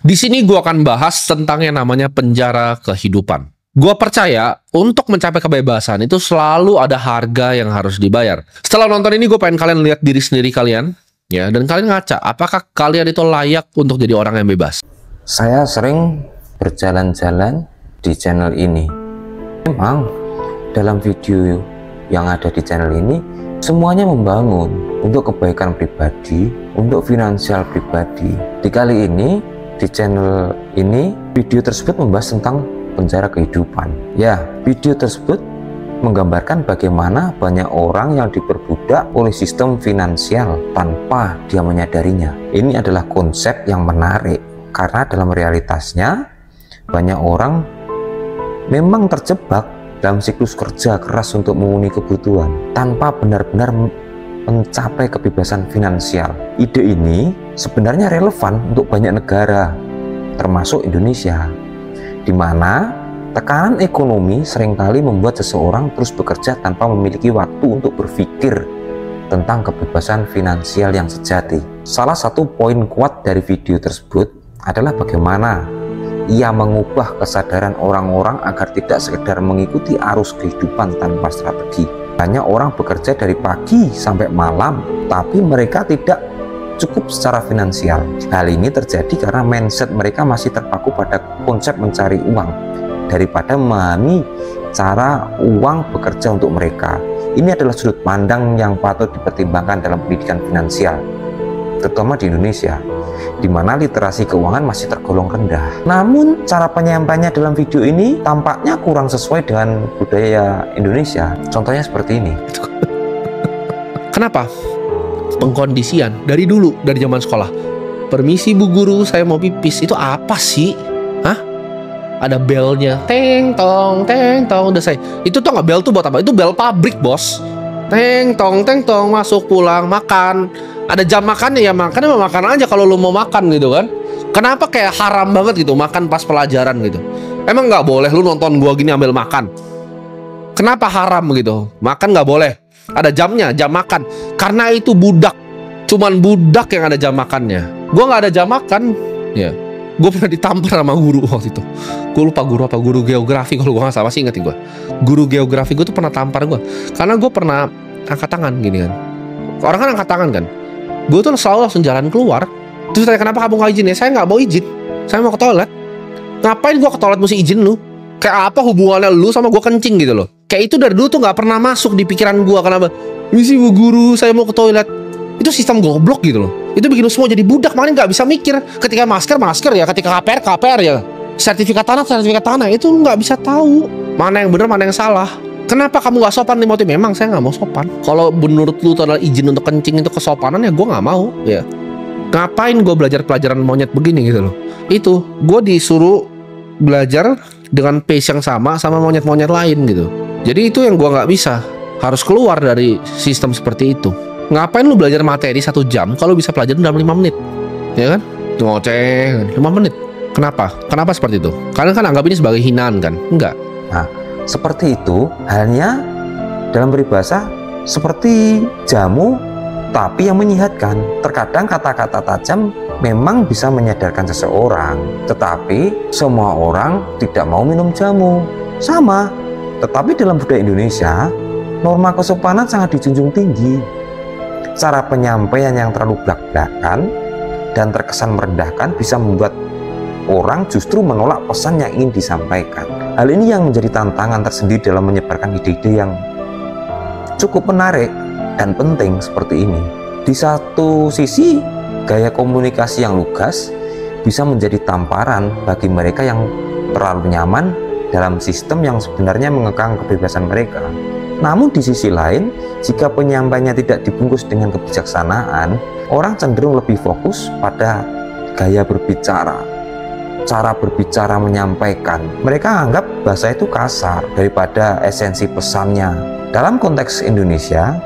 Di sini gue akan bahas tentang yang namanya penjara kehidupan. Gue percaya untuk mencapai kebebasan itu selalu ada harga yang harus dibayar. Setelah nonton ini gue pengen kalian lihat diri sendiri kalian, ya, dan kalian ngaca apakah kalian itu layak untuk jadi orang yang bebas. Saya sering berjalan-jalan di channel ini. Memang dalam video yang ada di channel ini semuanya membangun untuk kebaikan pribadi, untuk finansial pribadi. Di kali ini di channel ini video tersebut membahas tentang penjara kehidupan. Ya, video tersebut menggambarkan bagaimana banyak orang yang diperbudak oleh sistem finansial tanpa dia menyadarinya. Ini adalah konsep yang menarik karena dalam realitasnya banyak orang memang terjebak dalam siklus kerja keras untuk memenuhi kebutuhan tanpa benar-benar mencapai kebebasan finansial. Ide ini sebenarnya relevan untuk banyak negara, termasuk Indonesia, di mana tekanan ekonomi seringkali membuat seseorang terus bekerja tanpa memiliki waktu untuk berpikir tentang kebebasan finansial yang sejati. Salah satu poin kuat dari video tersebut adalah bagaimana ia mengubah kesadaran orang-orang agar tidak sekedar mengikuti arus kehidupan tanpa strategi. Banyak orang bekerja dari pagi sampai malam, tapi mereka tidak cukup secara finansial. Hal ini terjadi karena mindset mereka masih terpaku pada konsep mencari uang daripada memahami cara uang bekerja untuk mereka. Ini adalah sudut pandang yang patut dipertimbangkan dalam pendidikan finansial, terutama di Indonesia, di mana literasi keuangan masih tergolong rendah. Namun cara penyampaiannya dalam video ini tampaknya kurang sesuai dengan budaya Indonesia. Contohnya seperti ini. Kenapa? Pengkondisian dari dulu, dari zaman sekolah. Permisi Bu Guru, saya mau pipis. Itu apa sih? Hah? Ada belnya. Teng tong, udah saya. Itu tuh nggak bel tuh buat apa? Itu bel pabrik, bos. Teng tong, masuk pulang makan. Ada jam makannya ya, makan aja kalau lu mau makan gitu kan. Kenapa kayak haram banget gitu makan pas pelajaran gitu? Emang nggak boleh lu nonton gua gini ambil makan? Kenapa haram gitu? Makan nggak boleh. Ada jamnya, jam makan. Karena itu budak. Cuman budak yang ada jam makannya. Gua nggak ada jam makan. Ya, gue pernah ditampar sama guru waktu itu. Gue lupa guru apa, guru geografi kalau gue nggak salah, masih ingetin gue. Guru geografi gue tuh pernah tampar gue karena gue pernah angkat tangan gini kan. Orang kan angkat tangan kan. Gue tuh selalu langsung jalan keluar. Terus tanya, kenapa kamu nggak izin? Ya saya nggak mau izin. Saya mau ke toilet. Ngapain gue ke toilet mesti izin lu? Kayak apa hubungannya lu sama gue kencing gitu loh? Kayak itu dari dulu tuh nggak pernah masuk di pikiran gue. Kenapa? Misi Bu Guru, saya mau ke toilet. Itu sistem goblok gitu loh. Itu bikin lu semua jadi budak, makanya nggak bisa mikir. Ketika masker ya, ketika KPR ya, sertifikat tanah itu nggak bisa tahu mana yang benar mana yang salah. Kenapa kamu nggak sopan nih motif? Memang saya nggak mau sopan. Kalau menurut lu itu adalah izin untuk kencing itu kesopanan, ya gue nggak mau. Ya ngapain gue belajar pelajaran monyet begini gitu loh? Itu gue disuruh belajar dengan pace yang sama monyet-monyet lain gitu. Jadi itu yang gue nggak bisa. Harus keluar dari sistem seperti itu. Ngapain lu belajar materi 1 jam kalau bisa pelajarin dalam 5 menit? Ya kan? Ngoceh 5 menit. Kenapa? Kenapa seperti itu? Kalian kan anggap ini sebagai hinaan kan? Enggak. Nah, seperti itu halnya dalam peribahasa seperti jamu tapi yang menyehatkan. Terkadang kata-kata tajam memang bisa menyadarkan seseorang, tetapi semua orang tidak mau minum jamu. Sama. Tetapi dalam budaya Indonesia, norma kesopanan sangat dijunjung tinggi. Cara penyampaian yang terlalu blak-blakan dan terkesan merendahkan bisa membuat orang justru menolak pesan yang ingin disampaikan. Hal ini yang menjadi tantangan tersendiri dalam menyebarkan ide-ide yang cukup menarik dan penting seperti ini. Di satu sisi, gaya komunikasi yang lugas bisa menjadi tamparan bagi mereka yang terlalu nyaman dalam sistem yang sebenarnya mengekang kebebasan mereka. Namun di sisi lain, jika penyampaiannya tidak dibungkus dengan kebijaksanaan, orang cenderung lebih fokus pada gaya berbicara, cara berbicara menyampaikan. Mereka anggap bahasa itu kasar daripada esensi pesannya. Dalam konteks Indonesia,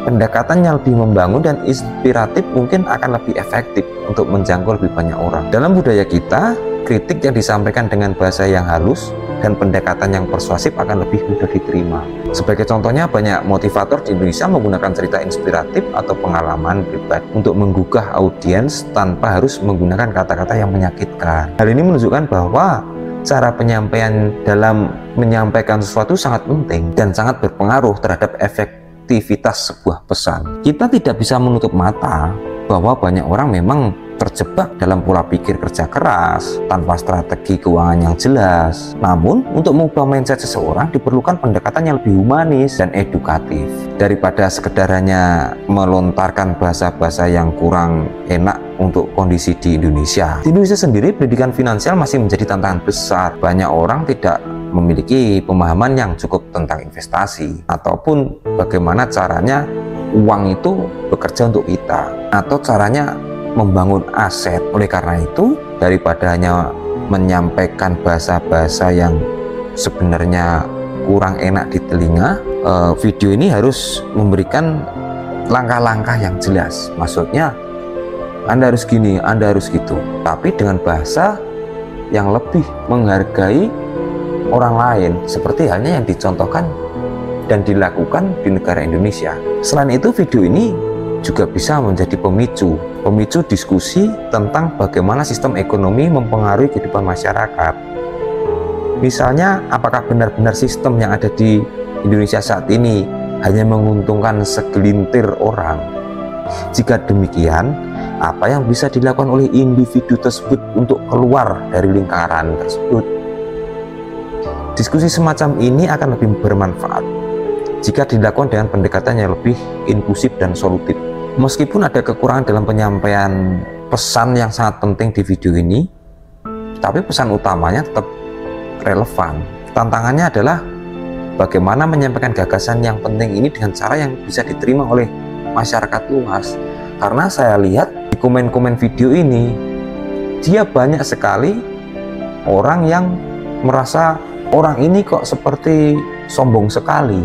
pendekatan yang lebih membangun dan inspiratif mungkin akan lebih efektif untuk menjangkau lebih banyak orang. Dalam budaya kita, kritik yang disampaikan dengan bahasa yang halus dan pendekatan yang persuasif akan lebih mudah diterima. Sebagai contohnya, banyak motivator di Indonesia menggunakan cerita inspiratif atau pengalaman pribadi untuk menggugah audiens tanpa harus menggunakan kata-kata yang menyakitkan. Hal ini menunjukkan bahwa cara penyampaian dalam menyampaikan sesuatu sangat penting dan sangat berpengaruh terhadap efektivitas sebuah pesan. Kita tidak bisa menutup mata bahwa banyak orang memang terjebak dalam pola pikir kerja keras tanpa strategi keuangan yang jelas. Namun, untuk mengubah mindset seseorang diperlukan pendekatan yang lebih humanis dan edukatif daripada sekedar hanya melontarkan bahasa-bahasa yang kurang enak untuk kondisi di Indonesia. Di Indonesia sendiri, pendidikan finansial masih menjadi tantangan besar. Banyak orang tidak memiliki pemahaman yang cukup tentang investasi ataupun bagaimana caranya uang itu bekerja untuk kita atau caranya membangun aset. Oleh karena itu, daripada hanya menyampaikan bahasa-bahasa yang sebenarnya kurang enak di telinga, video ini harus memberikan langkah-langkah yang jelas. Maksudnya, Anda harus gini, Anda harus gitu, tapi dengan bahasa yang lebih menghargai orang lain, seperti halnya yang dicontohkan dan dilakukan di negara Indonesia. Selain itu, video ini juga bisa menjadi pemicu diskusi tentang bagaimana sistem ekonomi mempengaruhi kehidupan masyarakat. Misalnya, apakah benar-benar sistem yang ada di Indonesia saat ini hanya menguntungkan segelintir orang? Jika demikian, apa yang bisa dilakukan oleh individu tersebut untuk keluar dari lingkaran tersebut? Diskusi semacam ini akan lebih bermanfaat jika dilakukan dengan pendekatan yang lebih inklusif dan solutif. Meskipun ada kekurangan dalam penyampaian pesan yang sangat penting di video ini, tapi pesan utamanya tetap relevan. Tantangannya adalah bagaimana menyampaikan gagasan yang penting ini dengan cara yang bisa diterima oleh masyarakat luas. Karena saya lihat di komen-komen video ini, dia banyak sekali orang yang merasa orang ini kok seperti sombong sekali,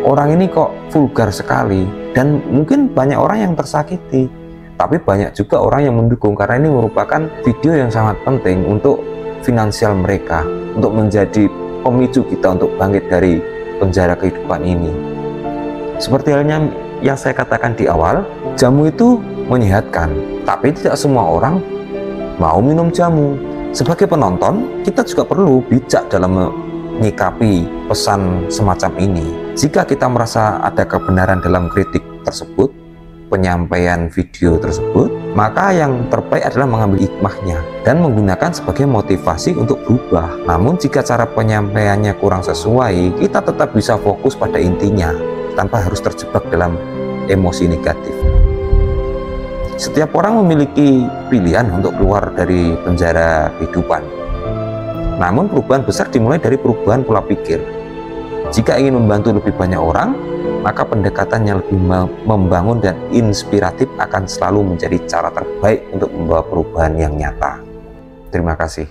orang ini kok vulgar sekali, dan mungkin banyak orang yang tersakiti. Tapi banyak juga orang yang mendukung karena ini merupakan video yang sangat penting untuk finansial mereka, untuk menjadi pemicu kita untuk bangkit dari penjara kehidupan ini. Seperti halnya yang saya katakan di awal, jamu itu menyehatkan, tapi tidak semua orang mau minum jamu. Sebagai penonton, kita juga perlu bijak dalam menyikapi pesan semacam ini. Jika kita merasa ada kebenaran dalam kritik tersebut, penyampaian video tersebut, maka yang terbaik adalah mengambil hikmahnya dan menggunakan sebagai motivasi untuk berubah. Namun jika cara penyampaiannya kurang sesuai, kita tetap bisa fokus pada intinya tanpa harus terjebak dalam emosi negatif. Setiap orang memiliki pilihan untuk keluar dari penjara kehidupan. Namun perubahan besar dimulai dari perubahan pola pikir. Jika ingin membantu lebih banyak orang, maka pendekatan yang lebih membangun dan inspiratif akan selalu menjadi cara terbaik untuk membawa perubahan yang nyata. Terima kasih.